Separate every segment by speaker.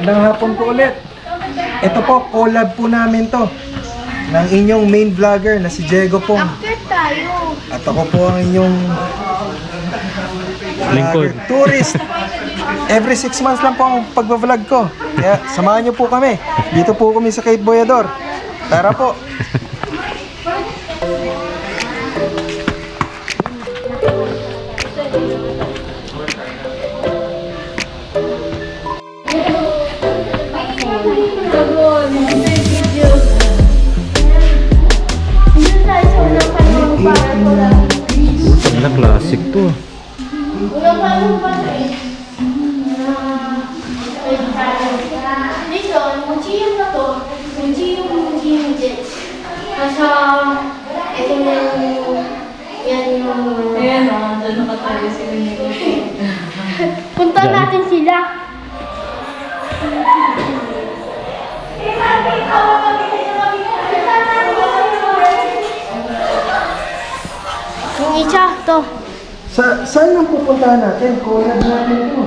Speaker 1: Magandang hapon po ulit. Ito po, collab po namin to ng inyong main vlogger na si Diego Pong.
Speaker 2: After tayo.
Speaker 1: At ako po ang inyong
Speaker 3: Lingkod.
Speaker 1: tourist. Every 6 months lang po ang pagbablog ko. Kaya samahan niyo po kami. Dito po kami sa Cape Boyador. Tara po.
Speaker 3: Wala, classic to.
Speaker 2: Dito, museum na to. Museum Jets. Nasa, ito na yan yung...
Speaker 4: Ayan o, doon nakatayo si Winnie.
Speaker 2: Punta natin sila. Yung isa, to.
Speaker 1: Saan ang pupuntahan natin? Collab natin to.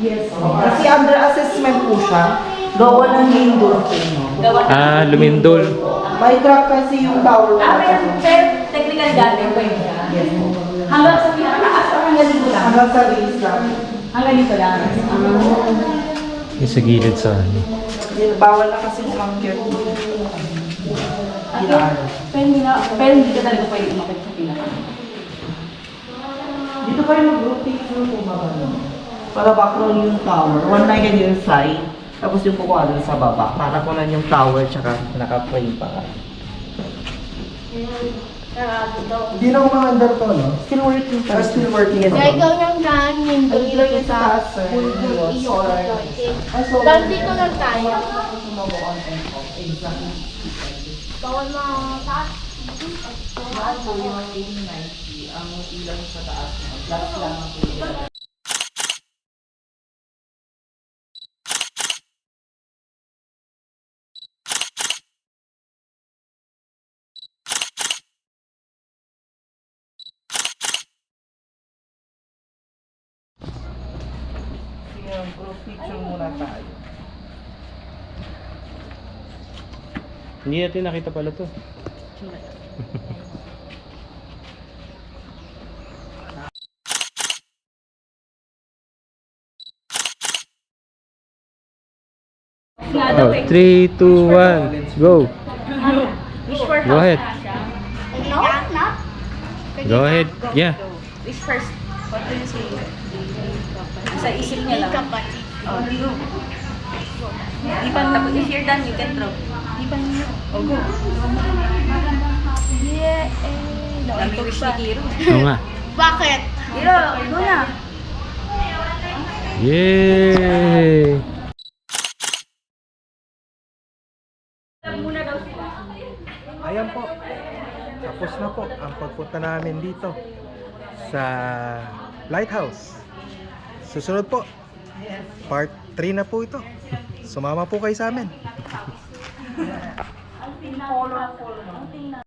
Speaker 5: Yes. Kasi under assessment po siya. Gawa ng Lindor po.
Speaker 3: Ah, lumindol.
Speaker 5: May track kasi yung tower po.
Speaker 4: Pero technical dati, pwede siya.
Speaker 5: Yes po.
Speaker 4: Hanggang sa pinakataas o hanggang dito lang?
Speaker 5: Hanggang sa base lang.
Speaker 4: Hanggang dito lang.
Speaker 3: Yung sa gilid sa ano.
Speaker 5: Bawal na kasi umangkit.
Speaker 4: Pero hindi ka talaga pwede umakit sa pinaka.
Speaker 5: Dito kayo mag-rotate yung bumaba. Para background yung tower. One line yung side. Tapos yung kukuha dun sa baba. Para kunan yung tower tsaka naka-frame pa.
Speaker 1: Hindi na umandar to, no?
Speaker 5: Still working pa.
Speaker 1: Still working
Speaker 5: Yes.
Speaker 1: pa.
Speaker 2: Kaya ikaw nang daan yung
Speaker 5: Ang ilaw niya sa taas, sir.
Speaker 2: Dahil dito lang tayo. Bawal mataas.
Speaker 5: Yung group picture muna tayo.
Speaker 3: Hindi natin nakita pala to. Oh, 3, 2, 1, go! Go ahead.
Speaker 2: No, not.
Speaker 3: Go ahead. Yeah.
Speaker 4: Wish first. What do you say? Sa isip niya lang.
Speaker 2: Kapatid.
Speaker 4: Oh, go. Ipan, tapos if you're done, you can throw. Ipan niyo. Oh, go.
Speaker 2: Yeah,
Speaker 4: Dami wish ni Kiro.
Speaker 3: Oo nga.
Speaker 2: Bakit?
Speaker 4: Kiro, go na.
Speaker 3: Yay!
Speaker 1: Ayan po. Tapos na po ang pagpunta namin dito sa Lighthouse. Susunod po. Part 3 na po ito. Sumama po kayo sa amin.